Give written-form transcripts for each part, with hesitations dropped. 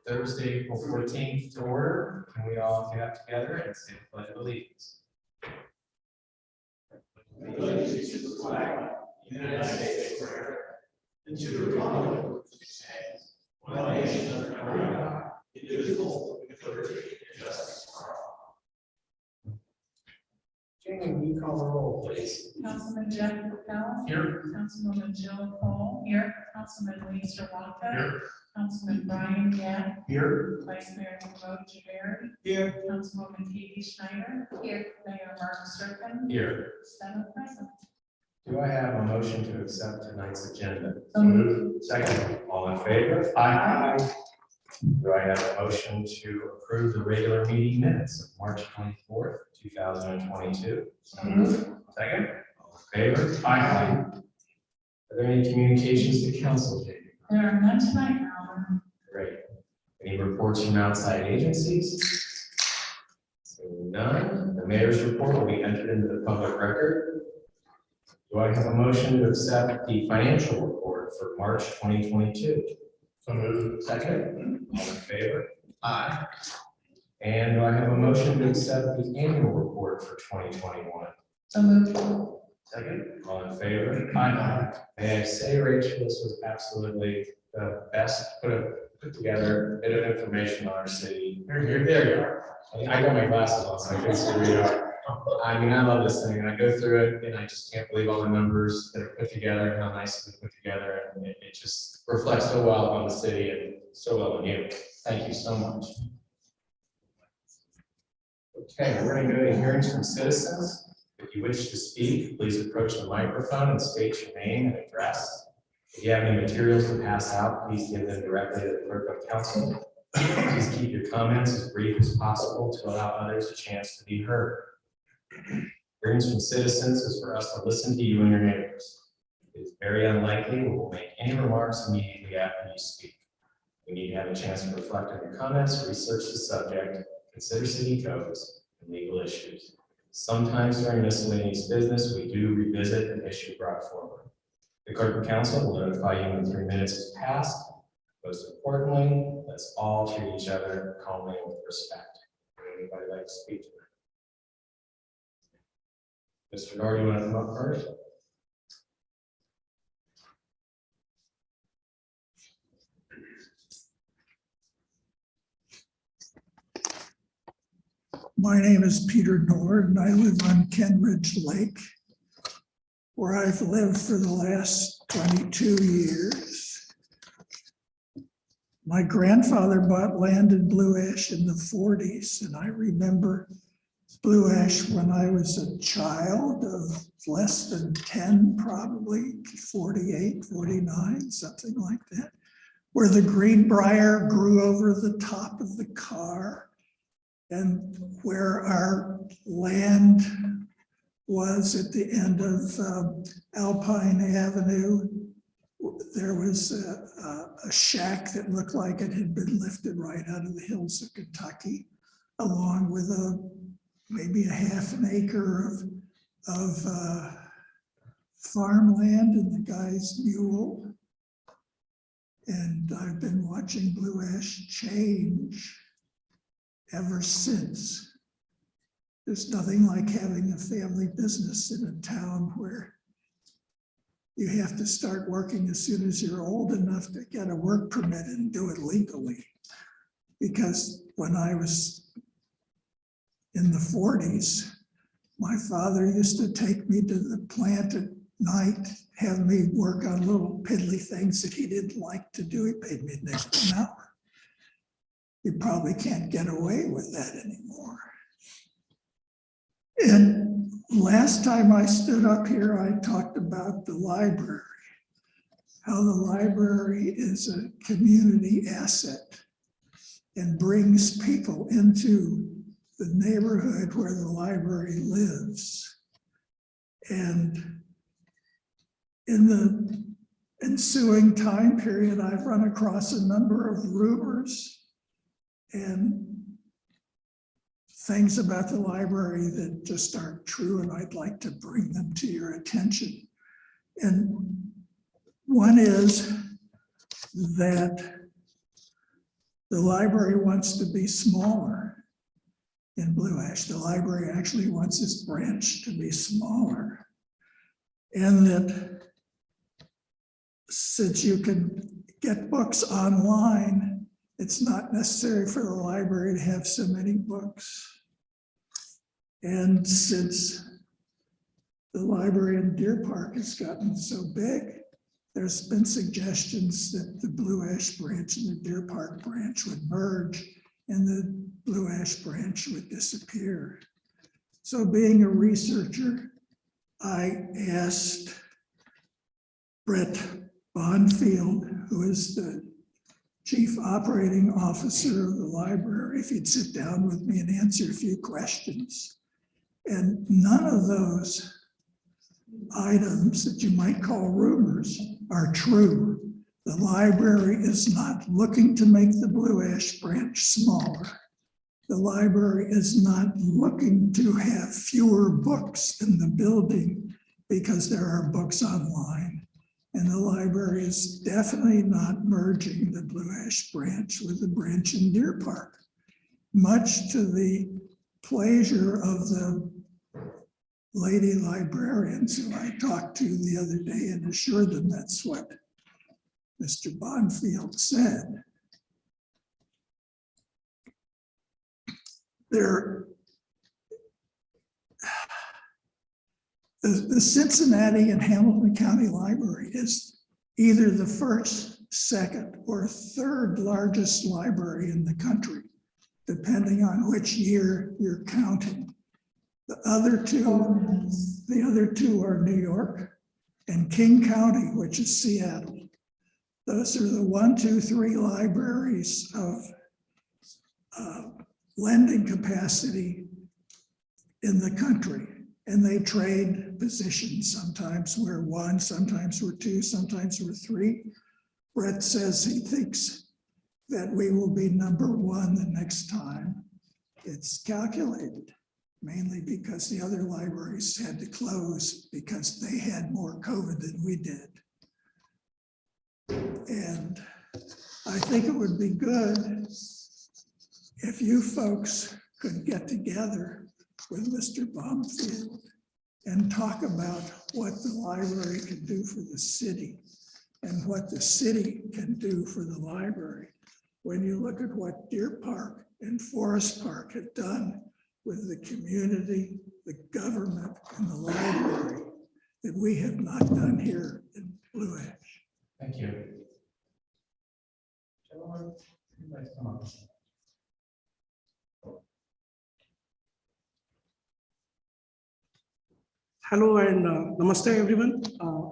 Thursday, April 14th to order. Can we all get up together and say the Pledge of Allegiance? Allegiance to the flag of the United States of America and to the republic which stands one nation under God, indivisible, with liberty and justice for all. Jamie, will you call the roll, please? Councilman Jeff Capella. Here. Councilwoman Jill Cole. Here. Councilman Lisa Walker. Here. Councilman Brian Gatt. Here. Vice Mayor Monroe Javari. Here. Councilwoman Katie Schneider. Here. Mayor Mark Serpen. Here. 7 present. Do I have a motion to accept tonight's agenda? So moved. Second, all in favor? Aye. Do I have a motion to approve the regular meeting minutes of March 24th, 2022? So moved. Second, all in favor? Aye. Are there any communications to council, Jamie? There are none tonight, Alan. Great. Any reports from outside agencies? Seeing none, the mayor's report will be entered into the public record. Do I have a motion to accept the financial report for March 2022? So moved. Second, all in favor? Aye. And do I have a motion to accept the annual report for 2021? So moved. Second, all in favor? Aye. May I say, Rachel, this was absolutely the best put together bit of information on our city. There you are. I got my glasses on, so I can see where you are. I mean, I love this thing, and I go through it, and I just can't believe all the numbers that are put together and how nice it's put together, and it just reflects so well on the city and so well on you. Thank you so much. Okay, we're going to go to hearings from citizens. If you wish to speak, please approach the microphone and state your name and address. If you have any materials to pass out, please give them directly to the clerk of council. Please keep your comments as brief as possible to allow others a chance to be heard. Hearings from citizens is for us to listen to you and your neighbors. It is very unlikely we will make any remarks immediately after you speak. We need to have a chance to reflect on your comments, research the subject, consider city codes and legal issues. Sometimes during miscellaneous business, we do revisit an issue brought forward. The clerk of council will notify you when 3 minutes has passed. Most importantly, let's all treat each other calmly and with respect. Would anybody like to speak to that? Mr. Nor, you want to come up first? My name is Peter Nord, and I live on Kenridge Lake, where I've lived for the last 22 years. My grandfather bought land in Blue Ash in the 40s, and I remember Blue Ash when I was a child of less than 10, probably 48, 49, something like that, where the greenbrier grew over the top of the car. And where our land was at the end of Alpine Avenue, there was a shack that looked like it had been lifted right out of the hills of Kentucky, along with maybe a half an acre of farmland and the guy's mule. And I've been watching Blue Ash change ever since. There's nothing like having a family business in a town where you have to start working as soon as you're old enough to get a work permit and do it legally. Because when I was in the 40s, my father used to take me to the plant at night, have me work on little piddly things that he didn't like to do. He paid me an extra an hour. You probably can't get away with that anymore. And last time I stood up here, I talked about the library, how the library is a community asset and brings people into the neighborhood where the library lives. And in the ensuing time period, I've run across a number of rumors and things about the library that just aren't true, and I'd like to bring them to your attention. And one is that The library wants to be smaller in Blue Ash. The library actually wants its branch to be smaller. And that since you can get books online, it's not necessary for the library to have so many books. And since the library in Deer Park has gotten so big, there's been suggestions that the Blue Ash branch and the Deer Park branch would merge and the Blue Ash branch would disappear. So being a researcher, I asked Brett Bonfield, who is the chief operating officer of the library, if he'd sit down with me and answer a few questions. And none of those items that you might call rumors are true. The library is not looking to make the Blue Ash branch smaller. The library is not looking to have fewer books in the building because there are books online. And the library is definitely not merging the Blue Ash branch with the branch in Deer Park, much to the pleasure of the lady librarians who I talked to the other day and assured them that's what Mr. Bonfield said. The Cincinnati and Hamilton County Library is either the first, second, or third largest library in the country, depending on which year you're counting. The other two are New York and King County, which is Seattle. Those are the 1, 2, 3 libraries of lending capacity in the country. And they trade positions. Sometimes we're 1, sometimes we're 2, sometimes we're 3. Brett says he thinks that we will be number 1 the next time. It's calculated, mainly because the other libraries had to close because they had more COVID than we did. And I think it would be good if you folks could get together with Mr. Bonfield and talk about what the library can do for the city and what the city can do for the library. When you look at what Deer Park and Forest Park have done with the community, the government, and the library, that we have not done here in Blue Ash. Thank you. Gentlemen, you guys come up. Hello and namaste everyone.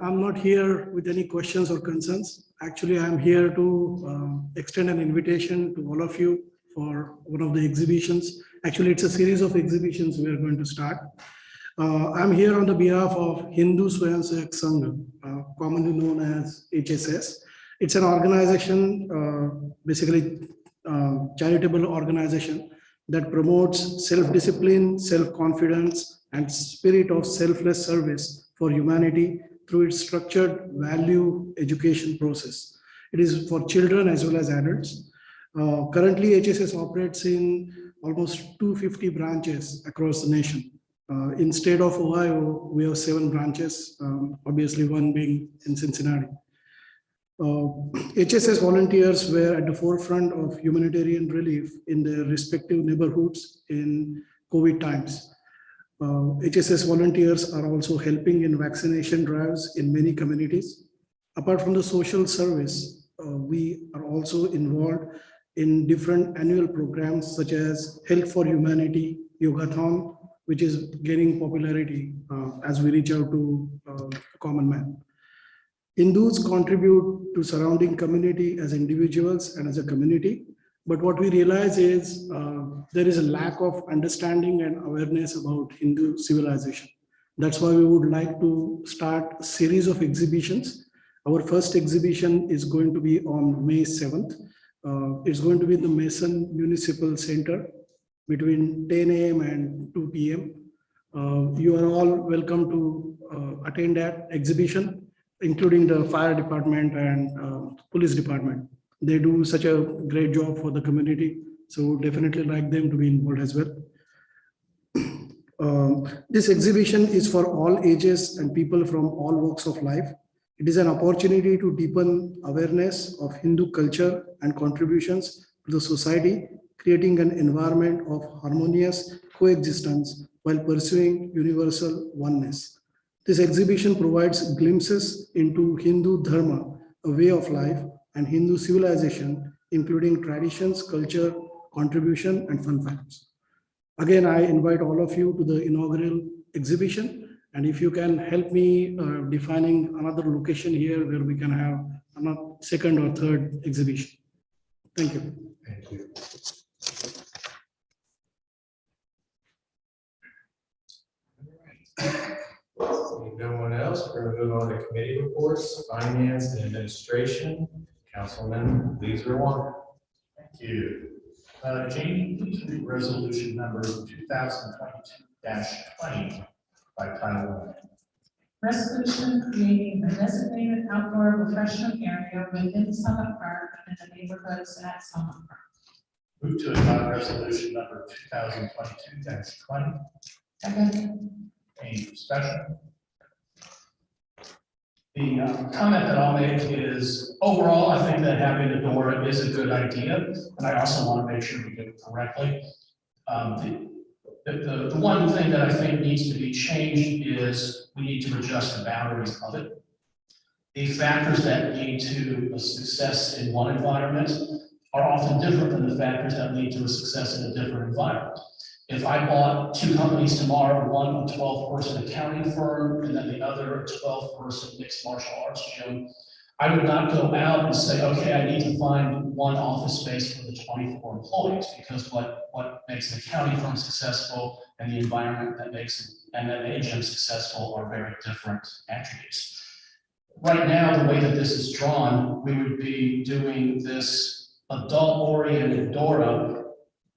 I'm not here with any questions or concerns. Actually, I'm here to extend an invitation to all of you for one of the exhibitions. Actually, it's a series of exhibitions we are going to start. I'm here on the behalf of Hindu Swayamsevak Sangh, commonly known as HSS. It's an organization, basically charitable organization that promotes self-discipline, self-confidence, and spirit of selfless service for humanity through its structured value education process. It is for children as well as adults. Currently, HSS operates in almost 250 branches across the nation. In state of Ohio, we have 7 branches, obviously one being in Cincinnati. HSS volunteers were at the forefront of humanitarian relief in their respective neighborhoods in COVID times. HSS volunteers are also helping in vaccination drives in many communities. Apart from the social service, we are also involved in different annual programs such as Health for Humanity, Yogathon, which is gaining popularity as we reach out to common man. Hindus contribute to surrounding community as individuals and as a community. But what we realize is there is a lack of understanding and awareness about Hindu civilization. That's why we would like to start a series of exhibitions. Our first exhibition is going to be on May 7th. It's going to be in the Mason Municipal Center between 10 a.m. and 2 p.m. You are all welcome to attend that exhibition, including the fire department and police department. They do such a great job for the community. So definitely like them to be involved as well. This exhibition is for all ages and people from all walks of life. It is an opportunity to deepen awareness of Hindu culture and contributions to the society, creating an environment of harmonious coexistence while pursuing universal oneness. This exhibition provides glimpses into Hindu Dharma, a way of life, and Hindu civilization, including traditions, culture, contribution, and fun facts. Again, I invite all of you to the inaugural exhibition. And if you can help me defining another location here where we can have another second or third exhibition. Thank you. Thank you. Seeing no one else, we're going to move on to committee reports, finance and administration. Councilman Leisure one. Thank you. Jamie, please read resolution number 2022-20 by title only. Resolution creating a designated outdoor refreshment area within Summit Park and the neighborhoods at Summit Park. Move to adopt resolution number 2022-20. Second. Any discussion? The comment that I'll make is overall, I think that having a door is a good idea, but I also want to make sure we do it correctly. The one thing that I think needs to be changed is we need to adjust the boundaries of it. The factors that lead to a success in one environment are often different than the factors that lead to a success in a different environment. If I bought two companies tomorrow, one a 12-person accounting firm and then the other a 12-person mixed martial arts gym, I would not go out and say, okay, I need to find one office space for the 24 employees, because what makes an accounting firm successful and the environment that makes an MMA gym successful are very different attributes. Right now, the way that this is drawn, we would be doing this adult-oriented DORA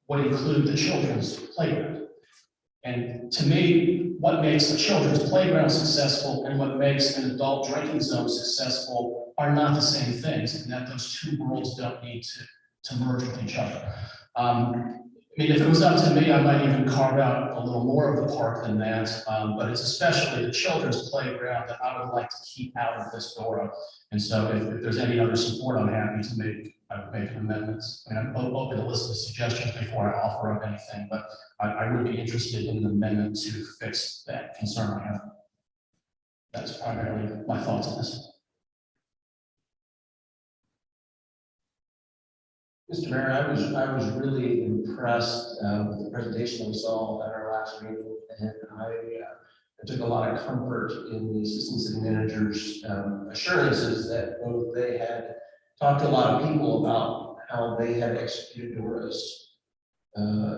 would include the children's playground. And to me, what makes a children's playground successful and what makes an adult drinking zone successful are not the same things, and that those two worlds don't need to merge with each other. I mean, if it was up to me, I might even carve out a little more of the park than that, but it's especially the children's playground that I would like to keep out of this DORA. And so if there's any other support, I'm happy to make amendments. I mean, I'm open to listen to suggestions before I offer up anything, but I would be interested in an amendment to fix that concern I have. That's primarily my thoughts on this. Mr. Mayor, I was really impressed with the presentation that we saw at our last meeting, and I took a lot of comfort in the assistant city manager's assurances that both they had talked to a lot of people about how they had executed DORAs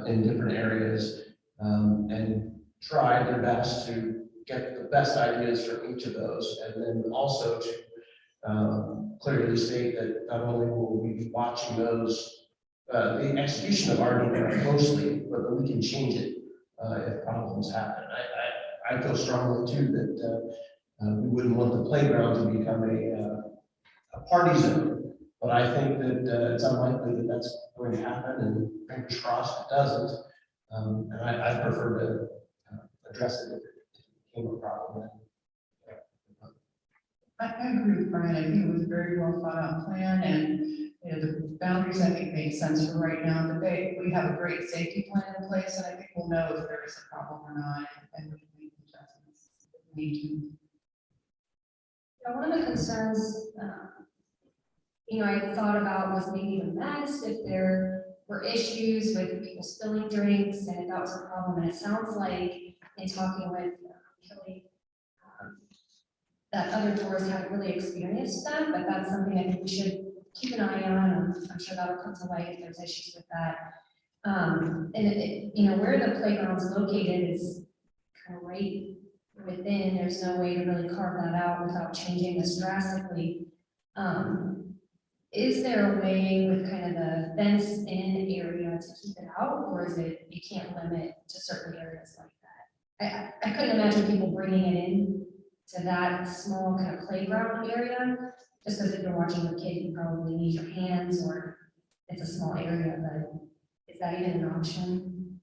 in different areas and tried their best to get the best ideas from each of those, and then also to clearly state that not only will we be watching those, the execution of our DORA closely, but that we can change it if problems happen. I feel strongly too that we wouldn't want the playground to become a party zone, but I think that it's unlikely that that's going to happen, and fingers crossed it doesn't. And I prefer to address it if it became a problem. I agree with Brian. I think it was a very well thought out plan, and the boundaries I think make sense for right now. We have a great safety plan in place, and I think we'll know if there is a problem or not, and we can make adjustments if we need to. Yeah, one of the concerns, I thought about was maybe the mess, if there were issues with people spilling drinks, and if that was a problem. And it sounds like in talking with Kelly, that other doors haven't really experienced that, but that's something I think we should keep an eye on. I'm sure that'll come to light if there's issues with that. And where the playground's located is kind of right within. There's no way to really carve that out without changing this drastically. Is there a way with kind of the fenced in area to keep it out, or is it you can't limit to certain areas like that? I couldn't imagine people bringing it in to that small kind of playground area Just because if you're watching a kid, you probably need your hands, or it's a small area, but is that even an option?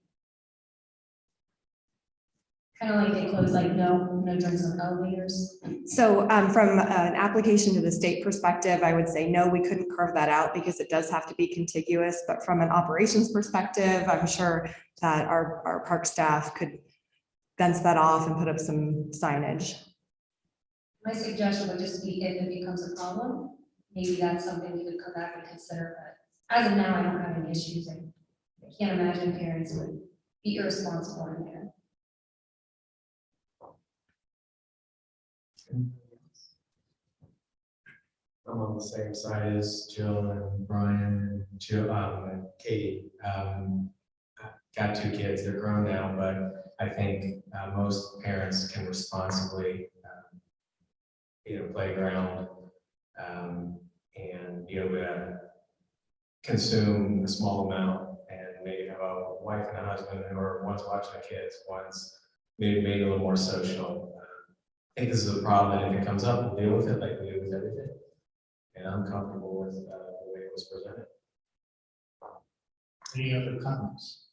Kind of like they close, like, no drinks on elevators. So from an application to the state perspective, I would say, no, we couldn't carve that out because it does have to be contiguous. But from an operations perspective, I'm sure that our park staff could fence that off and put up some signage. My suggestion would just be if it becomes a problem, maybe that's something we could come back and consider, but as of now, I don't have any issues, and I can't imagine parents would be irresponsible in there. I'm on the same side as Jill and Brian and Jill, and Katie. Got 2 kids, they're grown now, but I think most parents can responsibly, playground, and be able to consume a small amount, and maybe have a wife and a husband who are one's watching the kids, one's maybe made a little more social. I think this is a problem, and if it comes up, we'll deal with it like we do with everything. And I'm comfortable with the way it was presented. Any other comments?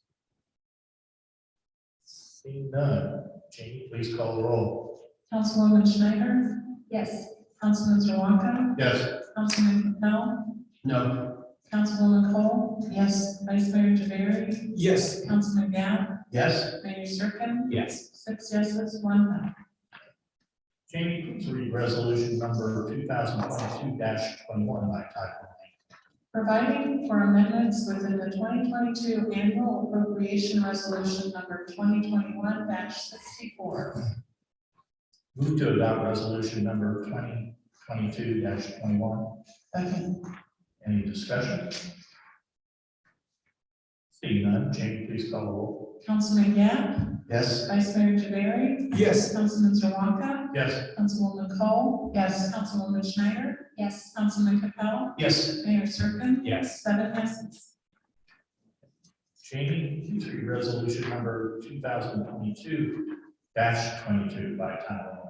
Seeing none, Jamie, please call the roll. Councilwoman Schneider, Yes, Councilman Zerwanka, Yes. Councilman Capell, No. Councilwoman Cole, yes, Vice Mayor Javari, Yes. Councilman Gap, Yes. Mayor Serkin, Yes. 6 yeses, 1 no. Jamie, please read resolution number 2022-21 by title Providing for amendments within the 2022 annual appropriation resolution number 2021-64. only. Move to adopt resolution number 2022-21. Second. Any discussion? Seeing none, Jamie, please call the roll. Councilman Gap, Yes. Vice Mayor Javari, Yes. Councilman Zerwanka, Yes. Councilwoman Cole, yes, Councilwoman Schneider, yes, Councilman Capell, Yes. Mayor Serkin. Yes. 7 yeses. Jamie, please read resolution number 2022-22 by title only.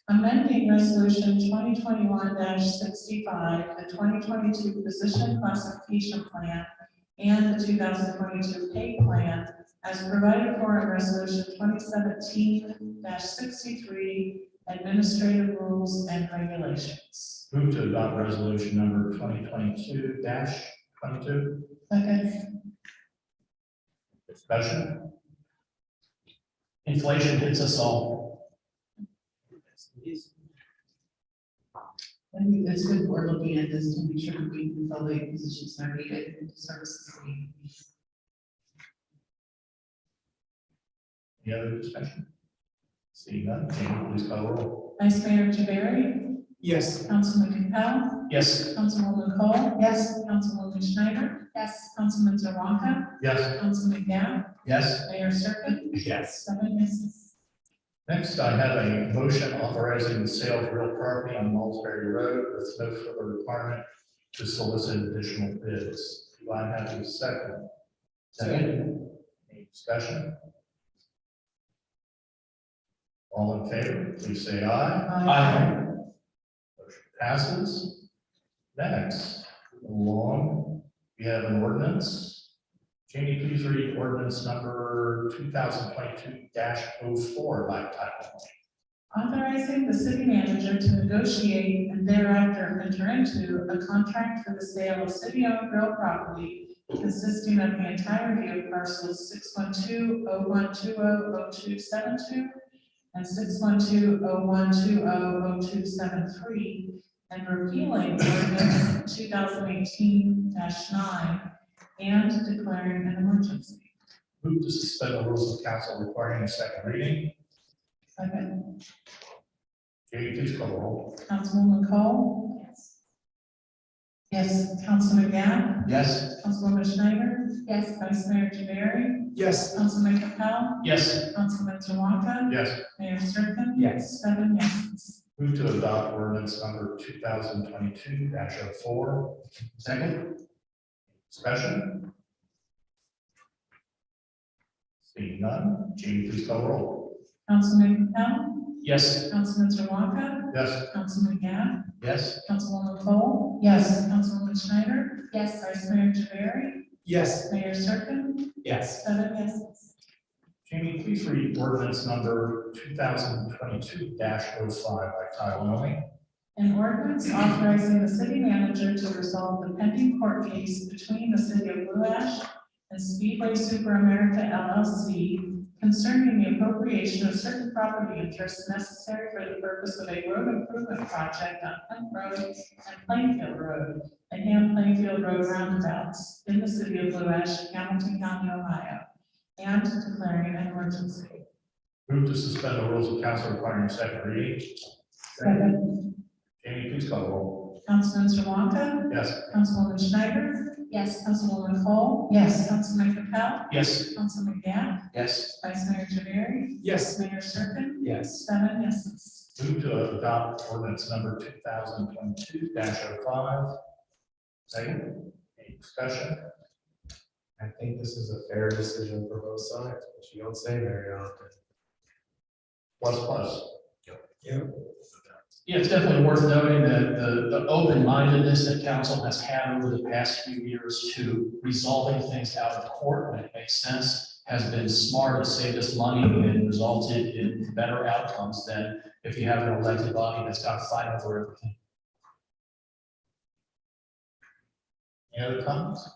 Amending resolution 2021-65, the 2022 position classification plan and the 2022 pay plan as provided for in resolution 2017-63, administrative rules and regulations. Move to adopt resolution number 2022-22. Second. Discussion. Inflation hits us all. I think it's good we're looking at this to make sure we can fill the positions that are needed and the services we need. Any other discussion? Seeing none, Jamie, please call the roll. Vice Mayor Javari, Yes. Councilman Capell, Yes. Councilwoman Cole, yes, Councilwoman Schneider, yes, Councilman Zerwanka, Yes. Councilman Gap, Yes. Mayor Serkin. Yes. 7 yeses. Next, I have a motion authorizing the sale of real property on Malsbury Road with no further requirement to solicit additional bids. Do I have a second? Second. Any discussion? All in favor, please say aye. Motion passes. Next, along, we have an ordinance. Jamie, please read ordinance number 2022-04 by title only. Authorizing the city manager to negotiate and thereafter enter into a contract for the sale of city-owned real property consisting of the entirety of parcels 612-0120-0272 and 612-0120-0273 and repealing ordinance 2018-9 and declaring an emergency. Move to suspend the rules of council requiring a second reading. Second. Jamie, please call the roll. Councilwoman Cole, yes, yes, Councilman Gap, Yes. Councilwoman Schneider, yes, Vice Mayor Javari, Yes. Councilman Capell, Yes. Councilman Zerwanka, Yes. Mayor Serkin. Yes. 7 yeses. Move to adopt ordinance number 2022-04. Second. Discussion. Seeing none, Jamie, please call the roll. Councilman Capell, Yes. Councilman Zerwanka, Yes. Councilman Gap, Yes. Councilwoman Cole. Yes. Councilwoman Schneider, Yes. Vice Mayor Javari, Yes. Mayor Serpen, Yes. 7 yeses. Jamie, please read ordinance number 2022-05 by title only. An ordinance authorizing the city manager to resolve the pending court case between the city of Blue Ash and Speedway Super America LLC concerning the appropriation of certain property interests necessary for the purpose of a road improvement project on Hunt Road and Plainfield Road, and Plainfield Road roundabouts in the city of Blue Ash, Hamilton County, Ohio, and declaring an emergency. Move to suspend the rules of council requiring second reading. Second. Jamie, please call the roll. Councilman Zerwanka, Yes. Councilwoman Schneider, Yes. Councilwoman Cole. Yes. Councilman Capell, Yes. Councilman Gap, Yes. Vice Mayor Javari, Yes. Mayor Serpen, Yes. 7 yeses. Move to adopt ordinance number 2022-05. Second, any discussion? I think this is a fair decision for both sides, which you don't say very often. Plus. Yeah, it's definitely worth noting that the open-mindedness that council has had over the past few years to resolving things out of court when it makes sense has been smart and saved us money and resulted in better outcomes than if you have an elected body that's got to fight over everything. Any other comments?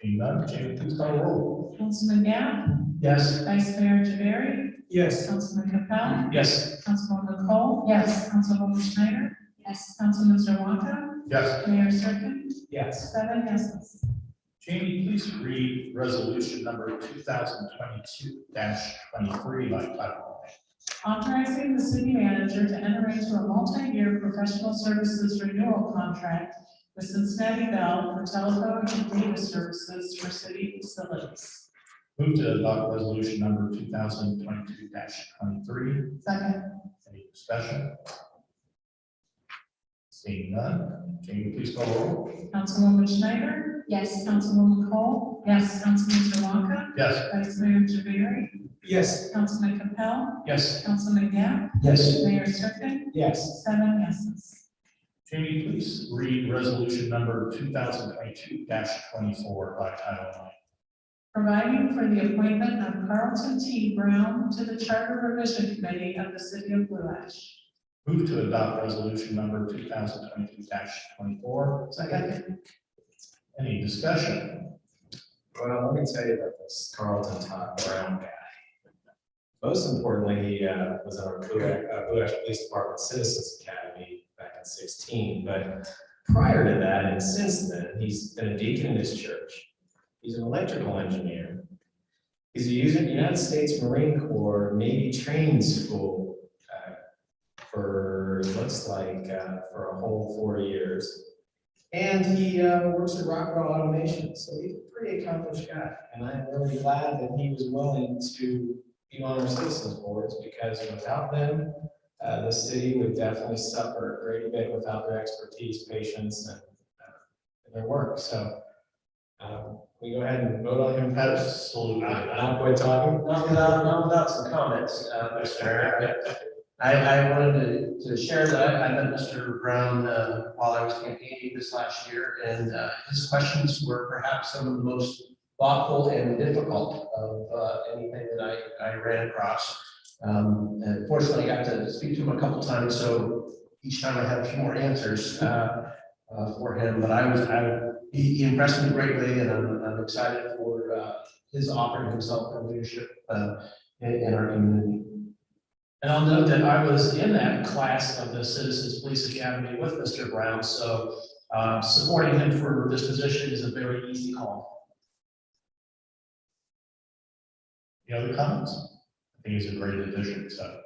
Seeing none, Jamie, please call the roll. Councilman Gap, Yes. Vice Mayor Javari, Yes. Councilman Capell, Yes. Councilwoman Cole. Yes. Councilwoman Schneider, Yes. Councilman Zerwanka, Yes. Mayor Serpen, Yes. 7 yeses. Jamie, please read resolution number 2022-23 by title only. Authorizing the city manager to enter into a multi-year professional services renewal contract with Cincinnati Bell for telephone and data services for city facilities. Move to adopt resolution number 2022-23. Second. Any discussion? Seeing none, Jamie, please call the roll. Councilwoman Schneider, Yes. Councilwoman Cole. Yes. Councilman Zerwanka, Yes. Vice Mayor Javari, Yes. Councilman Capell, Yes. Councilman Gap, Yes. Mayor Serpen, Yes. 7 yeses. Jamie, please read resolution number 2022-24 by title only. Providing for the appointment of Carlton T. Brown to the Charter Revision Committee of the City of Blue Ash. Move to adopt resolution number 2022-24. Second. Any discussion? Well, let me tell you about this Carlton Todd Brown guy. Most importantly, he was on our Blue Ash Police Department Citizens Academy back in 2016. But prior to that, and since then, he's been a deacon in his church. He's an electrical engineer. He's a United States Marine Corps Navy training school for, looks like, for a whole 4 years. And he works at Rockwell Automation, so he's a pretty accomplished guy. And I'm really glad that he was willing to be on our citizens boards, because without them, the city would definitely suffer a great bit without their expertise, patience, and their work. So we go ahead and vote on him. Absolutely. Not quit talking. Not without some comments, Mr. Mayor. I wanted to share that I met Mr. Brown while I was campaigning this last year, and his questions were perhaps some of the most thoughtful and difficult of anything that I ran across. And fortunately, I got to speak to him a couple times, so each time I had a few more answers for him. But he impressed me greatly, and I'm excited for his offering himself for leadership in our community. And I'll note that I was in that class of the Citizens Police Academy with Mr. Brown, so supporting him for this position is a very easy call. Any other comments? I think he's a great addition, so.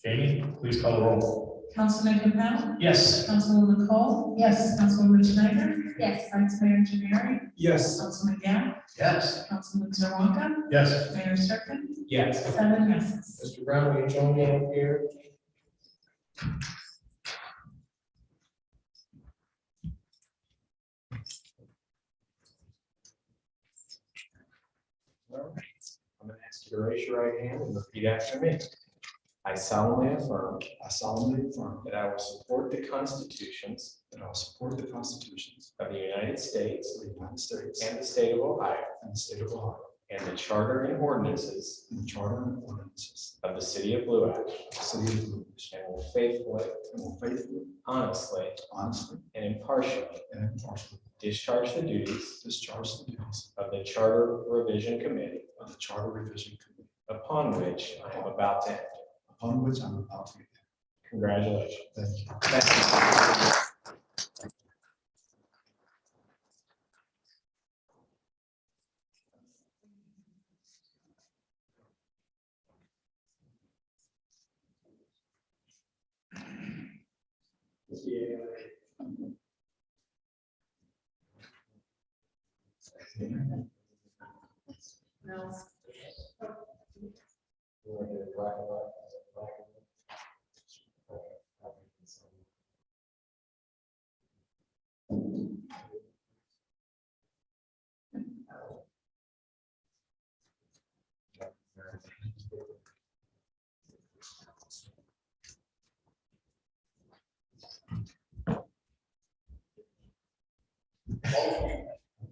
Jamie, please call the roll. Councilman Capell, Yes. Councilwoman Cole. Yes. Councilwoman Schneider, Yes. Vice Mayor Javari, Yes. Councilman Gap, Yes. Councilman Zerwanka, Yes. Mayor Serpen, Yes. 7 yeses. Mr. Brown, will you join me up here? All right, I'm gonna ask you to raise your right hand and repeat after me. I solemnly affirm that I will support the constitutions that I will support the constitutions of the United States of the United States and the state of Ohio, and the state of Ohio, and the charter and ordinances and the charter and ordinances of the city of Blue Ash, of the city of Blue Ash, and will faithfully, and will faithfully, honestly, honestly, and impartially and impartially discharge the duties discharge the duties of the Charter Revision Committee of the Charter Revision Committee, upon which I am about to enter. upon which I'm about to enter. Congratulations. Thank you.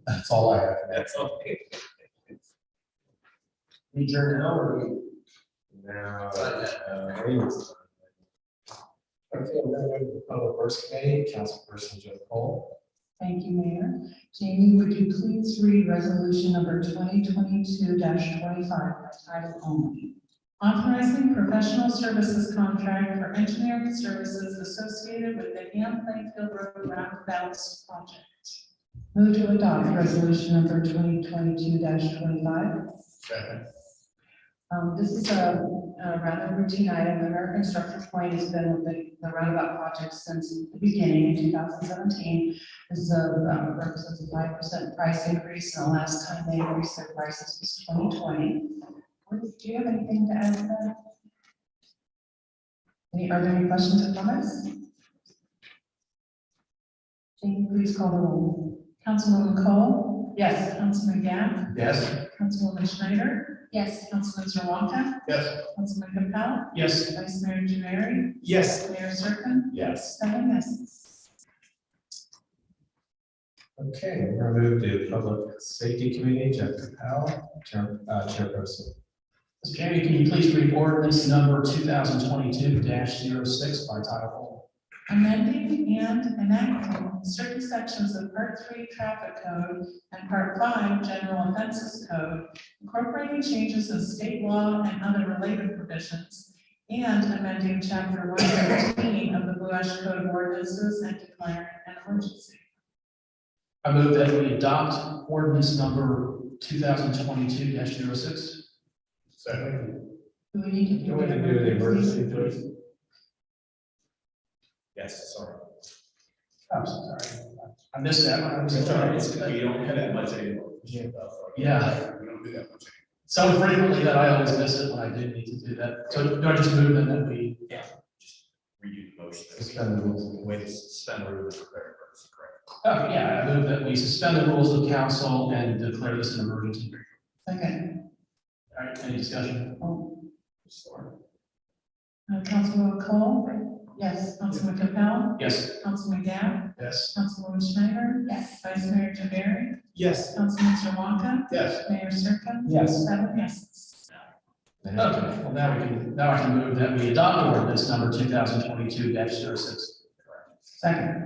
That's all I have. That's okay. We adjourn now or we? Now, okay, we're going to go to the Public Works Committee, Councilperson Joe Cole. Thank you, Mayor. Jamie, would you please read resolution number 2022-25 by title only? Authorizing professional services contract for engineering services associated with the Ham Plainfield Road roundabouts project. Move to adopt resolution number 2022-25. Second. This is a rather routine item. American Structure Point has been with the roundabout project since the beginning in 2017. This is represents a 5% price increase, and the last time they increased their prices was 2020. Do you have anything to add to that? Are there any questions or comments? Jamie, please call the roll. Councilwoman Cole? Yes. Councilman Gabb? Yes. Councilwoman Schneider? Yes. Councilman Zerwanka? Yes. Councilman Capell? Yes. Vice Mayor Javari? Yes. Mayor Serpen? Yes. 7 yeses. Okay, we're going to move to Public Safety Committee, Jeff Capel, Chairperson. Mr. Jamie, can you please read ordinance number 2022-06 by title Amending and enacting certain sections of Part 3 Traffic Code and Part 5 General Offenses Code, incorporating changes in state law and other related provisions, and amending Chapter 113 of the Blue Ash Code of Ordinances and declaring an emergency. I move that we adopt ordinance number 2022-06. Second. Do we need to Do we need to do the emergency first? Yes, sorry. I'm sorry. I missed that one. We don't have that much anymore. Yeah, We don't do that much anymore. so frequently that I always miss it when I did need to do that. So do I just move then that we? Yeah. Just redo the motion. Suspend the rules. Way to suspend the rules, correct? Oh, yeah, I move that we suspend the rules of council and declare this an emergency. Second. All right, any discussion? Councilwoman Cole? Yes. Councilman Capell? Yes. Councilman Gabb? Yes. Councilwoman Schneider? Yes. Vice Mayor Javari? Yes. Councilman Zerwanka? Yes. Mayor Serpen? Yes. 7 yeses. Okay, well, now I can move that we adopt ordinance number 2022-06. Second.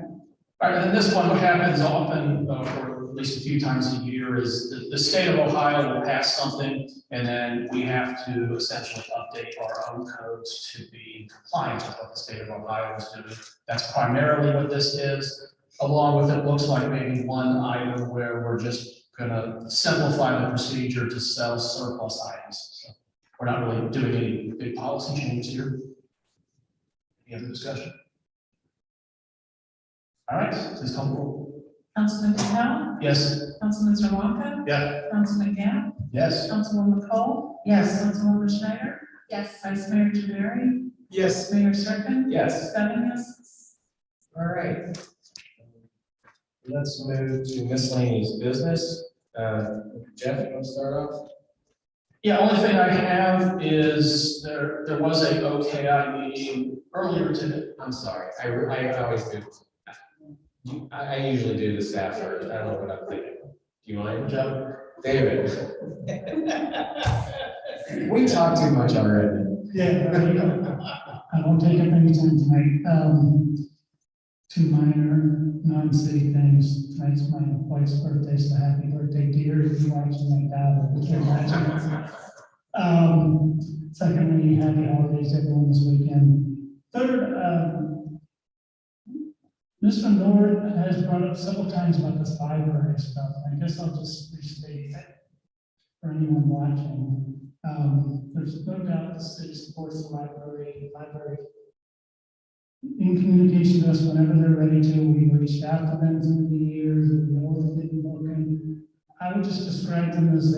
All right, and this one, what happens often, or at least a few times a year, is the state of Ohio will pass something, and then we have to essentially update our own codes to be compliant with what the state of Ohio is doing. That's primarily what this is, along with it looks like maybe one item where we're just gonna simplify the procedure to sell surplus items. So we're not really doing any big policy changes here. Any other discussion? All right, please call the roll. Councilman Capell? Yes. Councilman Zerwanka? Yeah. Councilman Gabb? Yes. Councilwoman Cole? Yes. Councilwoman Schneider? Yes. Vice Mayor Javari? Yes. Mayor Serpen? Yes. 7 yeses. All right. Let's move to miscellaneous business. Jeff, you want to start off? Yeah, only thing I have is there was a OKI meeting earlier today. I'm sorry, I always do. I usually do the staff first, I don't know what I'm thinking. Do you mind, Joe? David? We talk too much already. Yeah, I won't take up any time tonight. Two minor, non-city things. Tonight's my wife's birthday, so happy birthday, dear. If you're watching my dad, we can imagine. Secondly, happy holidays, everyone, this weekend. Third, Mr. Lord has brought up several times about this library stuff. I guess I'll just restate it for anyone watching. There's no doubt the city supports the library in communication with us whenever they're ready to. We've reached out to them through the years, we know that they've been looking. I would just describe them as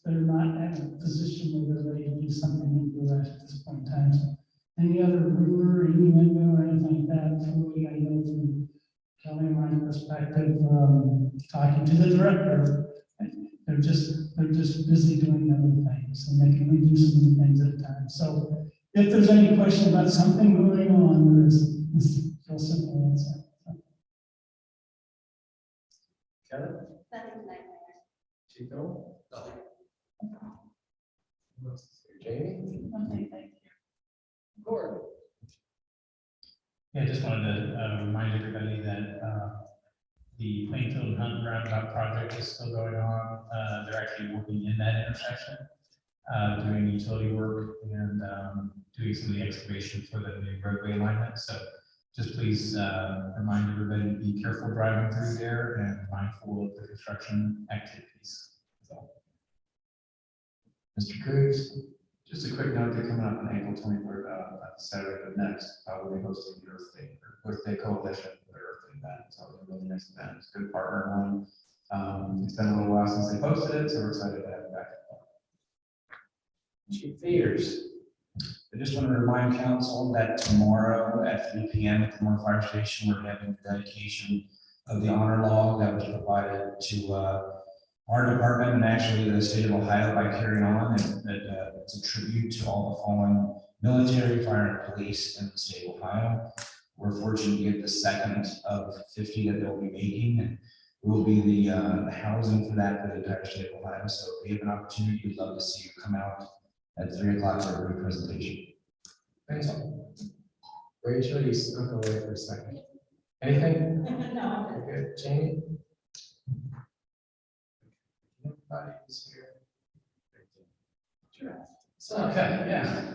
they're not at a position where they're ready to do something with the rest at this point in time. So any other rumor, innuendo, or anything like that, truly, I know from Kelly and my perspective, talking to the director, they're just busy doing other things, and they can only do so many things at a time. So if there's any question about something going on, there's real simple answer. Kevin? Nothing tonight. Chico? Jamie? Okay, thank you. Gordon? Yeah, I just wanted to remind everybody that the Plainfield Hunt Roundabout project is still going on. They're actually working in that intersection, doing utility work and doing some of the excavation for the new roadway alignment. So just please remind everybody to be careful driving through there and mindful of the construction activities. So. Mr. Cruz? Just a quick note, they're coming up on April 23rd, Saturday of next, we'll be hosting the Earth Day, Earth Day Coalition, the Earth Day event. So it's a really nice event. It's a good partner one. It's been a little while since they posted it, so we're excited to have it back. Chief Peters. I just want to remind council that tomorrow at 3 p.m. at the Moore Fire Station, we're having the dedication of the honor log that was provided to our department and actually the state of Ohio by Carry On. It's a tribute to all the fallen military, fire, and police in the state of Ohio. We're fortunate to get the second of 50 that they'll be making, and we'll be the housing for that for the entire state of Ohio. So if we have an opportunity, we'd love to see you come out at 3 o'clock for a great presentation. Thanks. Rachel, you snuck away for a second. Anything? No. Good. Jamie? Nobody's here. Sure. Okay, yeah.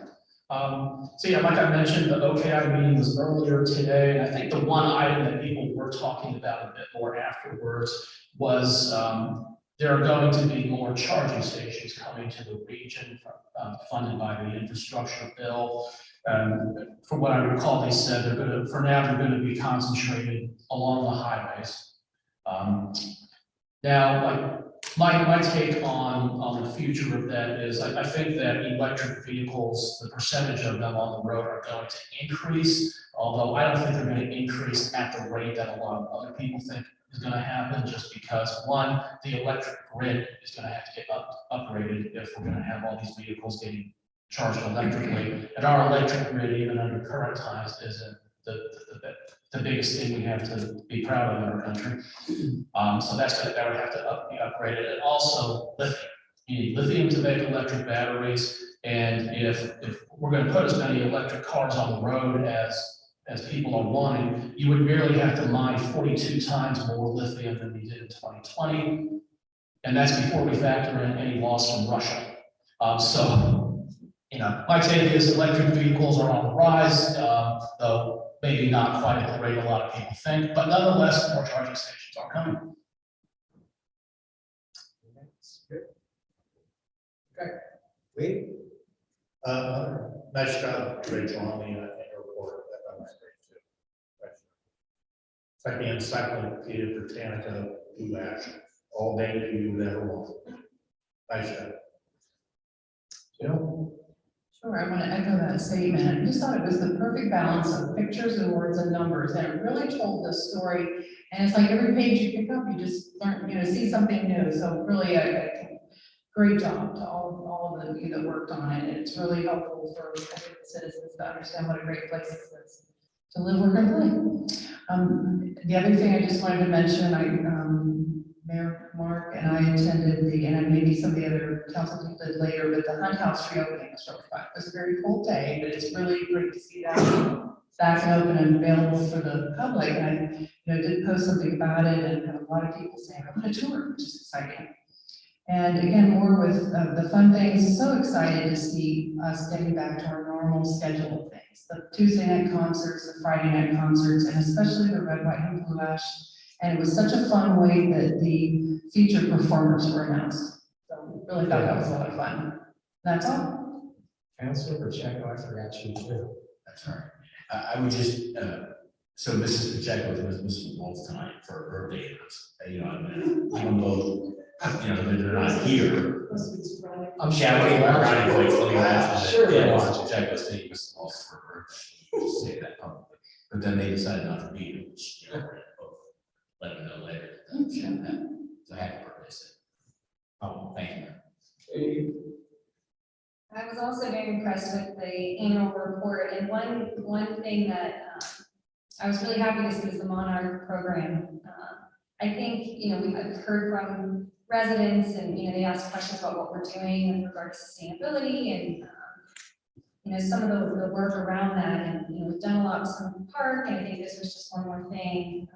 So yeah, like I mentioned, the OKI meeting was earlier today, and I think the one item that people were talking about a bit more afterwards was there are going to be more charging stations coming to the region funded by the infrastructure bill. From what I recall, they said they're going to, for now, they're going to be concentrated along the highways. Now, like my take on the future of that is I think that electric vehicles, the percentage of them on the road are going to increase, although I don't think they're going to increase at the rate that a lot of other people think is going to happen, just because one, the electric grid is going to have to get upgraded if we're going to have all these vehicles getting charged electrically. And our electric grid, even under current times, isn't the biggest thing we have to be proud of in our country. So that would have to be upgraded. And also lithium. You need lithium to make electric batteries. And if we're going to put as many electric cars on the road as people are wanting, you would merely have to mine 42 times more lithium than we did in 2020. And that's before we factor in any loss from Russia. So, you know, my take is electric vehicles are on the rise, though maybe not quite at the rate a lot of people think, but nonetheless, more charging stations are coming. Okay. Lee? Nice job, Rachel, on the airport. That was great too. Second, Encyclopedia Britannica, Blue Ash, all day to you would ever want. Nice job. You know? Sure, I want to echo that statement. I just thought it was the perfect balance of pictures and words and numbers, and it really told the story. And it's like every page you pick up, you just learn, see something new. So really, great job to all of you that worked on it. And it's really helpful for I think, the citizens to understand what a great place this is to live, work, and play. The other thing I just wanted to mention, Mayor Mark and I attended and maybe some of the other council people did later, but the Hunt House reopening was really fun. It was a very full day, but it's really great to see that back and open and available for the public. And I did post something about it and had a lot of people saying, I want a tour, which is exciting. And again, more with the fun things, so excited to see us getting back to our normal schedule of things. The Tuesday night concerts, the Friday night concerts, and especially the Red, White, and Blue Ash. And it was such a fun way that the featured performers were announced. So really thought that was a lot of fun. That's all. Councilor Pacheco, I forgot you too. That's all right. I would just, so Mrs. Pacheco was Mrs. Wolf tonight for her birthday. Even though, they're not here. I'm shouting around like funny Sure. Yeah, Mrs. Pacheco was taking Mrs. Wolf for her birthday. Just say that publicly. But then they decided not to be here, which, we're gonna both let them know later. So happy birthday, Sid. Oh, thank you. I was also very impressed with the annual report, and one thing that I was really happy to see is the Monarch program. I think, I've heard from residents and, they ask questions about what we're doing with regard to sustainability and, some of the work around that. And, we've done a lot with some park, and I think this was just one more thing.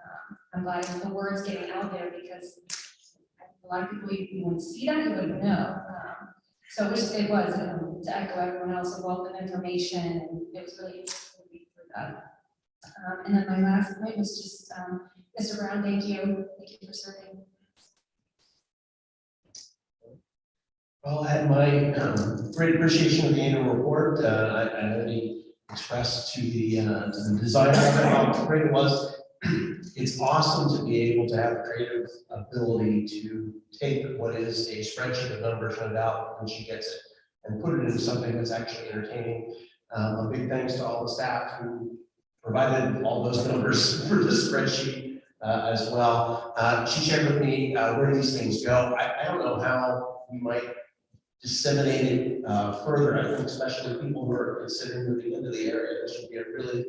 I'm glad the word's getting out there because a lot of people, you wouldn't see that, you wouldn't know. So it was, to echo everyone else, a wealth of information, and it was really interesting to read through that. And then my last point was just, Mr. Brown, thank you for serving. Well, I had my great appreciation of the annual report. I already expressed to the designer how great it was. It's awesome to be able to have creative ability to take what is a spreadsheet of numbers, no doubt, when she gets it, and put it into something that's actually entertaining. A big thanks to all the staff who provided all those numbers for the spreadsheet as well. She shared with me where these things go. I don't know how we might disseminate it further. I think especially people who are considering moving into the area, this would be a really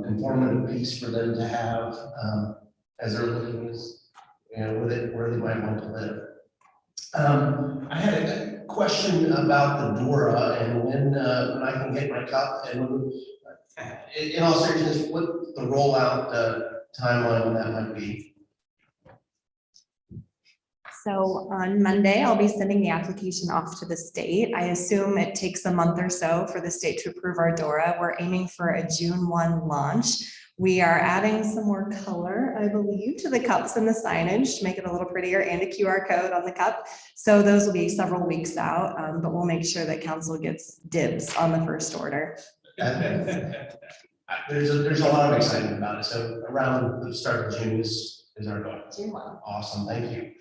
informative piece for them to have as they're looking where they might want to live. I had a question about the Dora and when I can get my cup, and in all seriousness, what the rollout timeline on that might be. So on Monday, I'll be sending the application off to the state. I assume it takes a month or so for the state to approve our DORA. We're aiming for a June 1 launch. We are adding some more color, I believe, to the cups and the signage to make it a little prettier, and a QR code on the cup. So those will be several weeks out, but we'll make sure that council gets dibs on the first order. There's a lot of excitement about it. So around the start of June is our goal. June 1. Awesome, thank you.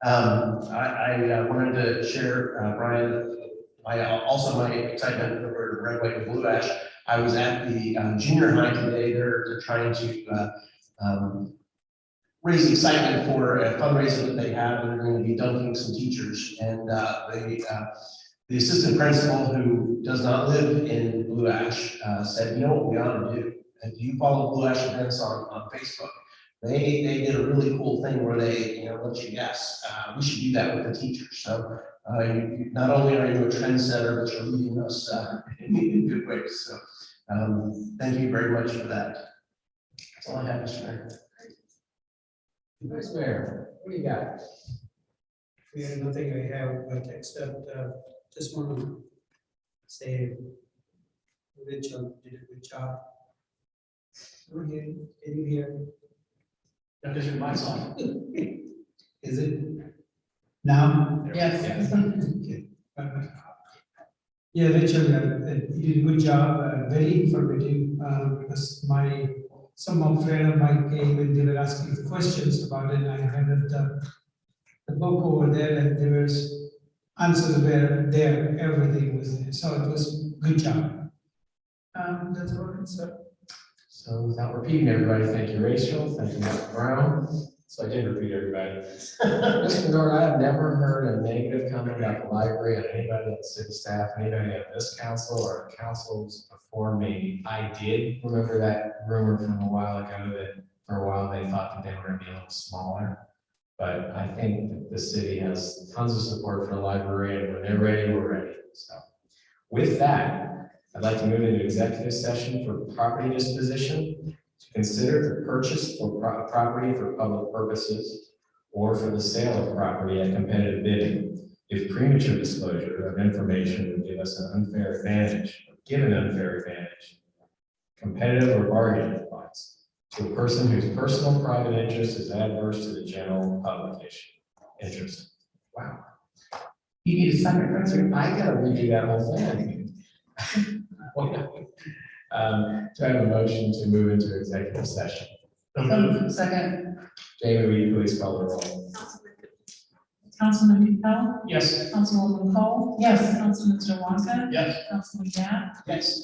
I wanted to share, Brian, my excitement over Red, White, and Blue Ash. I was at the junior high today. They're trying to raise excitement for a fundraiser that they have. They're going to be dunking some teachers, and the assistant principal, who does not live in Blue Ash, said, you know what we ought to do? If you follow Blue Ash events on Facebook, they did a really cool thing where they, let you guess. We should do that with the teachers. So not only are you a trendsetter, but you're leading us in good ways. So thank you very much for that. That's all I have, Mr. Mayor. Vice Mayor, what do you got? We have nothing I have, but except just want to say Rachel did a good job. Okay, can you hear? Because your mic's on. Is it now? Yes. Okay. Yeah, Rachel, you did a good job, very informative, because some friend of mine came and they were asking questions about it, and I handed the book over there, and there was answers were there, everything was there, so it was good job. That's what it said. So without repeating everybody, thank you, Rachel. Thank you, Mr. Brown. So I did repeat everybody. Mr. Nord, I have never heard a negative comment about the library on anybody on city staff, anybody on this council or councils before me. I did remember that rumor from a while ago that for a while they thought that they were gonna be a little smaller. But I think that the city has tons of support for the library, and when they're ready, we're ready. So with that, I'd like to move into executive session for property disposition to consider the purchase of property for public purposes or for the sale of property at competitive bidding. If premature disclosure of information would give us an unfair advantage, or give an unfair advantage, competitive or bargaining advice to a person whose personal private interest is adverse to the general public interest. Wow. You need a second, President. I gotta redo that whole thing. Do I have a motion to move into executive session? Second. Jamie, will you please call the roll? Councilman Capell, Yes. Councilwoman Cole. Yes. Councilman Zerwanka. Yes. Councilman Yap. Yes.